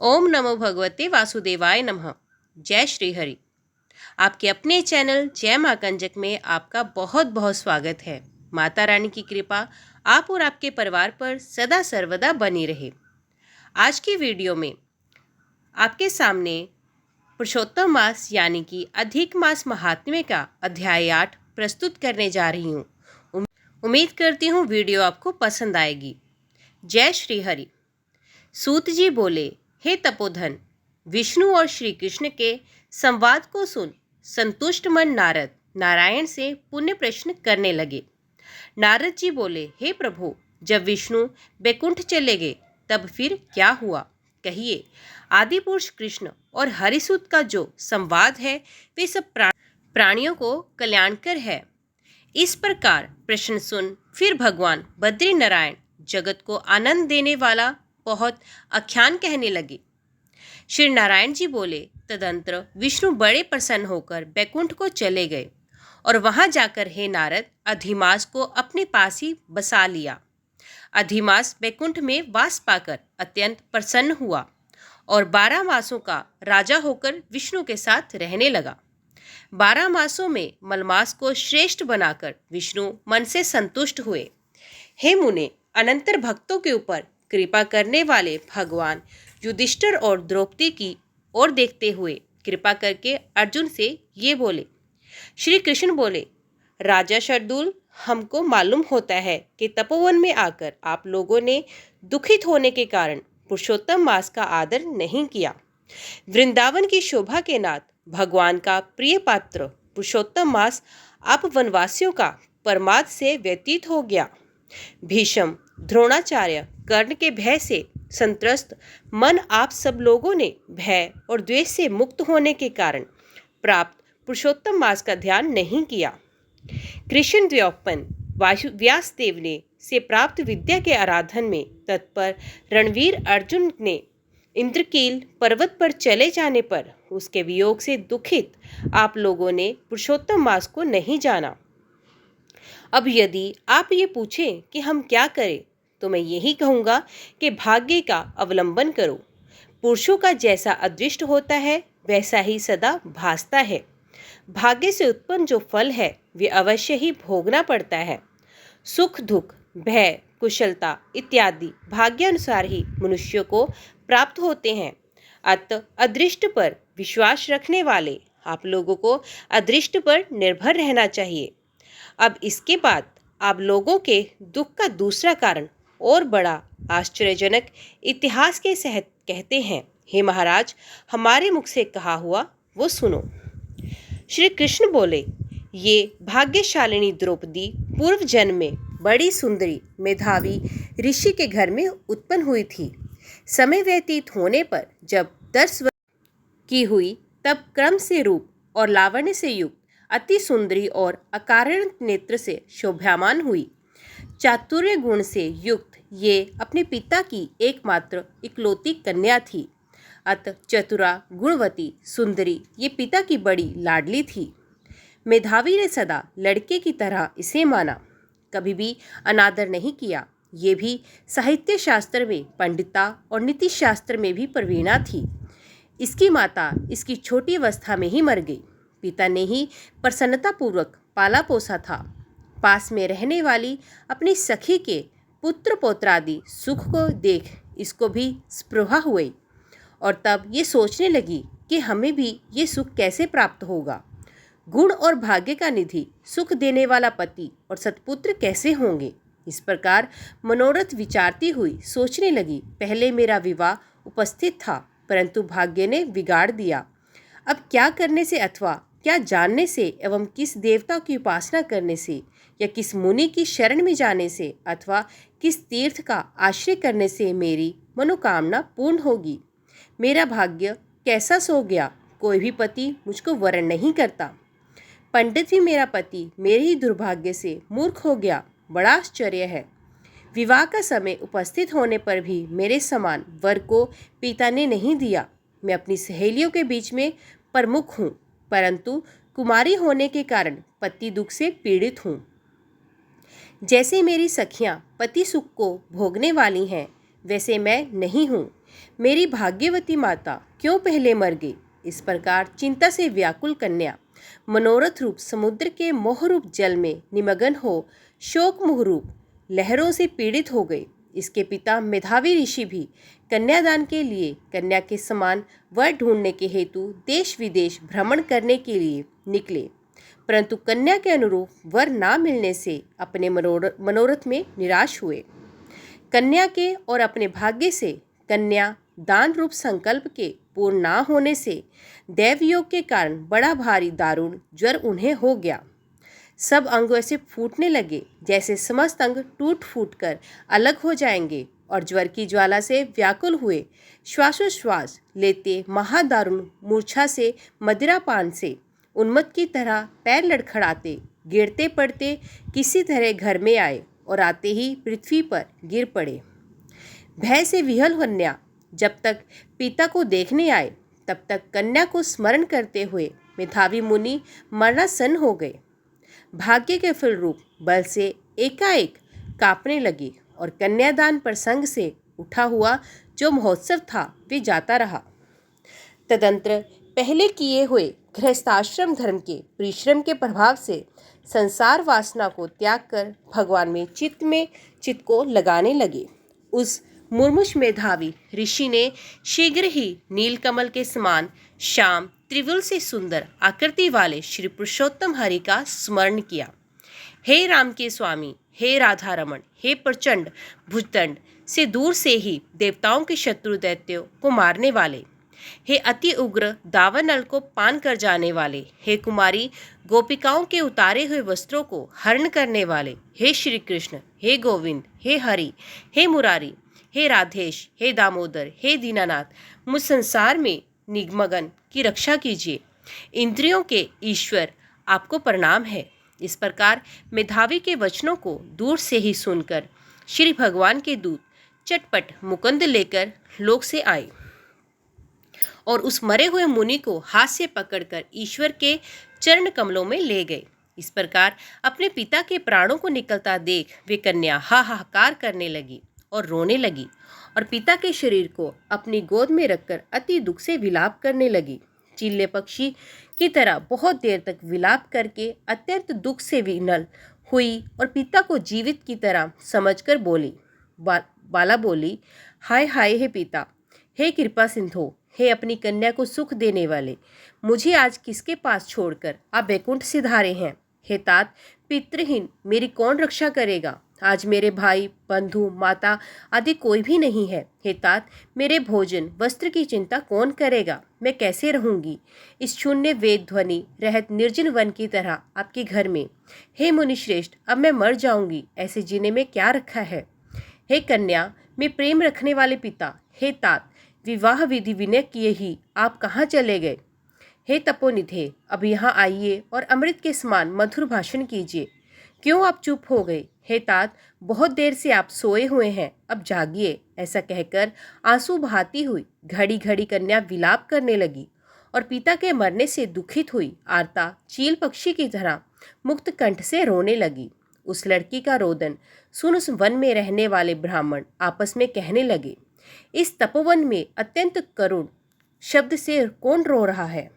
ओम नमो भगवते वासुदेवाय नमः। जय श्री हरि। आपके अपने चैनल जय माँ कंजक में आपका बहुत बहुत स्वागत है। माता रानी की कृपा आप और आपके परिवार पर सदा सर्वदा बनी रहे। आज की वीडियो में आपके सामने पुरुषोत्तम मास यानी कि अधिक मास महात्म्य का अध्याय 8 प्रस्तुत करने जा रही हूँ। उम्मीद करती हूँ वीडियो आपको पसंद आएगी। जय श्री हरि। सूत जी बोले, हे तपोधन, विष्णु और श्री कृष्ण के संवाद को सुन संतुष्ट मन नारद नारायण से पुण्य प्रश्न करने लगे। नारद जी बोले, हे प्रभु, जब विष्णु बैकुंठ चले गए तब फिर क्या हुआ? कहिए। आदि पुरुष कृष्ण और हरिसूत का जो संवाद है वे सब प्राणियों को कल्याणकर है। इस प्रकार प्रश्न सुन फिर भगवान बद्री नारायण जगत को आनंद देने वाला बहुत आख्यान कहने लगे। श्री नारायण जी बोले, तदंतर विष्णु बड़े प्रसन्न होकर बैकुंठ को चले गए और वहां जाकर हे नारद अधिमास को अपने पास ही बसा लिया। अधिमास बैकुंठ में वास पाकर अत्यंत प्रसन्न हुआ और 12 मासों का राजा होकर विष्णु के साथ रहने लगा। 12 मासों में मलमास को श्रेष्ठ बनाकर विष्णु मन से संतुष्ट हुए। हे मुने, अनंतर भक्तों के ऊपर कृपा करने वाले भगवान युधिष्ठिर और द्रौपदी की ओर देखते हुए कृपा करके अर्जुन से ये बोले। श्री कृष्ण बोले, राजा शार्दूल, हमको मालूम होता है कि तपोवन में आकर आप लोगों ने दुखित होने के कारण पुरुषोत्तम मास का आदर नहीं किया। वृंदावन की शोभा के नाथ भगवान का प्रिय पात्र पुरुषोत्तम मास आप वनवासियों का प्रमाद से व्यतीत हो गया। भीष्म, द्रोणाचार्य, कर्ण के भय से संत्रस्त मन आप सब लोगों ने भय और द्वेष से मुक्त होने के कारण प्राप्त पुरुषोत्तम मास का ध्यान नहीं किया। कृष्ण द्वयोपन व्यास देव ने से प्राप्त विद्या के आराधन में तत्पर रणवीर अर्जुन ने इंद्रकील पर्वत पर चले जाने पर उसके वियोग से दुखित आप लोगों ने पुरुषोत्तम मास को नहीं जाना। अब यदि आप ये पूछें कि हम क्या करें, तो मैं यही कहूँगा कि भाग्य का अवलंबन करो। पुरुषों का जैसा अदृष्ट होता है वैसा ही सदा भासता है। भाग्य से उत्पन्न जो फल है वे अवश्य ही भोगना पड़ता है। सुख दुख भय कुशलता इत्यादि भाग्यानुसार ही मनुष्य को प्राप्त होते हैं। अतः अदृष्ट पर विश्वास रखने वाले आप लोगों को अदृष्ट पर निर्भर रहना चाहिए। अब इसके बाद आप लोगों के दुख का दूसरा कारण और बड़ा आश्चर्यजनक इतिहास के सहत कहते हैं। हे महाराज, हमारे मुख से कहा हुआ वो सुनो। श्री कृष्ण बोले, ये भाग्यशालिनी द्रौपदी पूर्व जन्म में बड़ी सुंदरी मेधावी ऋषि के घर में उत्पन्न हुई थी। समय व्यतीत होने पर जब 10 वर्ष की हुई तब क्रम से रूप और लावण्य से युक्त अति सुंदरी और अकारण नेत्र से शोभायमान हुई। चातुर्य गुण से युक्त ये अपने पिता की एकमात्र इकलौती कन्या थी। अतः चतुरा गुणवती सुंदरी ये पिता की बड़ी लाडली थी। मेधावी ने सदा लड़के की तरह इसे माना, कभी भी अनादर नहीं किया। ये भी साहित्य शास्त्र में पंडिता और नीति शास्त्र में भी प्रवीणा थी। इसकी माता इसकी छोटी अवस्था में ही मर गई। पिता ने ही प्रसन्नतापूर्वक पाला पोसा था। पास में रहने वाली अपनी सखी के पुत्र पौत्रादि सुख को देख इसको भी स्पृहा हुई और तब ये सोचने लगी कि हमें भी ये सुख कैसे प्राप्त होगा। गुण और भाग्य का निधि सुख देने वाला पति और सत्पुत्र कैसे होंगे। इस प्रकार मनोरथ विचारती हुई सोचने लगी, पहले मेरा विवाह उपस्थित था परंतु भाग्य ने बिगाड़ दिया। अब क्या करने से अथवा क्या जानने से एवं किस देवता की उपासना करने से या किस मुनि की शरण में जाने से अथवा किस तीर्थ का आश्रय करने से मेरी मनोकामना पूर्ण होगी। मेरा भाग्य कैसा सो गया, कोई भी पति मुझको वरण नहीं करता। पंडित भी मेरा पति मेरे ही दुर्भाग्य से मूर्ख हो गया, बड़ा आश्चर्य है। विवाह का समय उपस्थित होने पर भी मेरे समान वर को पिता ने नहीं दिया। मैं अपनी सहेलियों के बीच में प्रमुख हूँ, परंतु कुमारी होने के कारण पति दुख से पीड़ित हूँ। जैसे मेरी सखियाँ पति सुख को भोगने वाली हैं वैसे मैं नहीं हूँ। मेरी भाग्यवती माता क्यों पहले मर गई। इस प्रकार चिंता से व्याकुल कन्या मनोरथ रूप समुद्र के मोहरूप जल में निमग्न हो शोक मोहरूप लहरों से पीड़ित हो गई। इसके पिता मेधावी ऋषि भी कन्यादान के लिए कन्या के समान वर ढूंढने के हेतु देश विदेश भ्रमण करने के लिए निकले, परंतु कन्या के अनुरूप वर ना मिलने से अपने मनोरथ में निराश हुए। कन्या के और अपने भाग्य से कन्या दान रूप संकल्प के पूर्ण ना होने से दैवयोग के कारण बड़ा भारी दारुण ज्वर उन्हें हो गया। सब अंग ऐसे फूटने लगे जैसे समस्त अंग टूट फूट कर अलग हो जाएंगे और ज्वर की ज्वाला से व्याकुल हुए श्वासोश्वास लेते महादारुण मूर्छा से मदिरापान से उन्मत्त की तरह पैर लड़खड़ाते गिरते पड़ते किसी तरह घर में आए और आते ही पृथ्वी पर गिर पड़े। भय से विह्वल कन्या जब तक पिता को देखने आए तब तक कन्या को स्मरण करते हुए मेधावी मुनि मरणासन्न हो गए। भाग्य के फल रूप बल से एकाएक कांपने लगी और कन्यादान प्रसंग से उठा हुआ जो महोत्सव था वे जाता रहा। तदंतर पहले किए हुए गृहस्थाश्रम धर्म के परिश्रम के प्रभाव से संसार वासना को त्याग कर भगवान में चित्त को लगाने लगे। उस मुर्मुष मेधावी ऋषि ने शीघ्र ही नीलकमल के समान श्याम त्रिवल से सुंदर आकृति वाले श्री पुरुषोत्तम हरि का स्मरण किया। हे राम के स्वामी, हे राधा रमण, हे प्रचंड भुजदंड से दूर से ही देवताओं के शत्रु दैत्यों को मारने वाले, हे अति उग्र दावानल को पान कर जाने वाले, हे कुमारी गोपिकाओं के उतारे हुए वस्त्रों को हरण करने वाले, हे श्री कृष्ण, हे गोविंद, हे हरि, हे मुरारी, हे राधेश, हे दामोदर, हे दीनानाथ, मुझ संसार में निगमगन की रक्षा कीजिए। इंद्रियों के ईश्वर आपको प्रणाम है। इस प्रकार मेधावी के वचनों को दूर से ही सुनकर श्री भगवान के दूत चटपट मुकुंद लेकर लोक से आए और उस मरे हुए मुनि को हाथ से पकड़कर ईश्वर के चरण कमलों में ले गए। इस प्रकार अपने पिता के प्राणों को निकलता देख वे कन्या हाहाकार करने लगी और रोने लगी और पिता के शरीर को अपनी गोद में रखकर अति दुख से विलाप करने लगी। चिल्ले पक्षी की तरह बहुत देर तक विलाप करके अत्यंत दुख से विनल हुई और पिता को जीवित की तरह समझकर बोली। बाला बोली, हाय हाय हे पिता, हे कृपा सिंधु, हे अपनी कन्या को सुख देने वाले, मुझे आज किसके पास छोड़कर आप वैकुंठ सिधारे हैं। हे तात, पितृहीन मेरी कौन रक्षा करेगा। आज मेरे भाई बंधु माता आदि कोई भी नहीं है। हे तात, मेरे भोजन वस्त्र की चिंता कौन करेगा। मैं कैसे रहूंगी इस शून्य वेद ध्वनि रहत निर्जन वन की तरह आपके घर में। हे मुनिश्रेष्ठ, अब मैं मर जाऊंगी, ऐसे जीने में क्या रखा है। हे कन्या, मैं प्रेम रखने वाले पिता, हे तात, विवाह विधि विनय किए ही आप कहाँ चले गए। हे तपोनिधे, अब यहाँ आइए और अमृत के समान मधुर भाषण कीजिए। क्यों आप चुप हो गए। हे तात, बहुत देर से आप सोए हुए हैं, अब जागिए। ऐसा कहकर आंसू बहाती हुई घड़ी घड़ी कन्या विलाप करने लगी और पिता के मरने से दुखित हुई आरता चील पक्षी की तरह मुक्त कंठ से रोने लगी। उस लड़की का रोदन सुन उस वन में रहने वाले ब्राह्मण आपस में कहने लगे, इस तपोवन में अत्यंत करुण शब्द से कौन रो रहा है।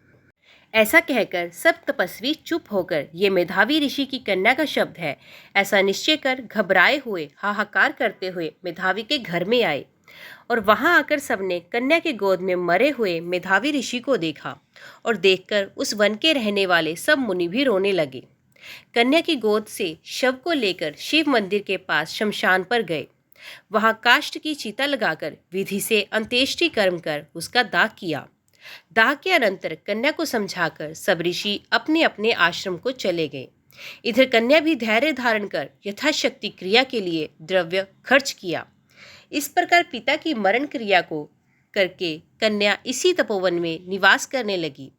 ऐसा कहकर सब तपस्वी चुप होकर ये मेधावी ऋषि की कन्या का शब्द है ऐसा निश्चय कर घबराए हुए हाहाकार करते हुए मेधावी के घर में आए और वहां आकर सबने कन्या के गोद में मरे हुए मेधावी ऋषि को देखा और देखकर उस वन के रहने वाले सब मुनि भी रोने लगे। कन्या की गोद से शव को लेकर शिव मंदिर के पास शमशान पर गए। वहां काष्ठ की चिता लगाकर विधि से अंत्येष्टि कर्म कर उसका दाह किया। दाह के अनंतर कन्या को समझाकर सब ऋषि अपने अपने आश्रम को चले गए। इधर कन्या भी धैर्य धारण कर यथाशक्ति क्रिया के लिए द्रव्य खर्च किया। इस प्रकार पिता की मरण क्रिया को करके कन्या इसी तपोवन में निवास करने लगी।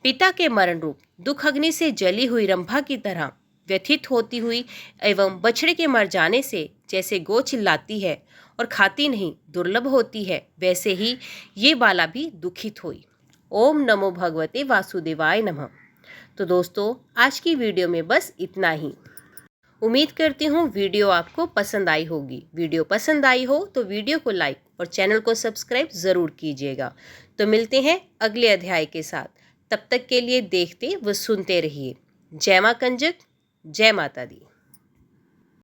पिता के मरण रूप दुख अग्नि से जली हुई रंभा की तरह व्यथित होती हुई एवं बछड़े के मर जाने से जैसे गौ चिल्लाती है और खाती नहीं दुर्लभ होती है, वैसे ही ये बाला भी दुखित हुई। ओम नमो भगवते वासुदेवाय नमः। तो दोस्तों, आज की वीडियो में बस इतना ही। उम्मीद करती हूँ वीडियो आपको पसंद आई होगी। वीडियो पसंद आई हो तो वीडियो को लाइक और चैनल को सब्सक्राइब ज़रूर कीजिएगा। तो मिलते हैं अगले अध्याय के साथ। तब तक के लिए देखते व सुनते रहिए। जय माँ कंजक, जय माता दी।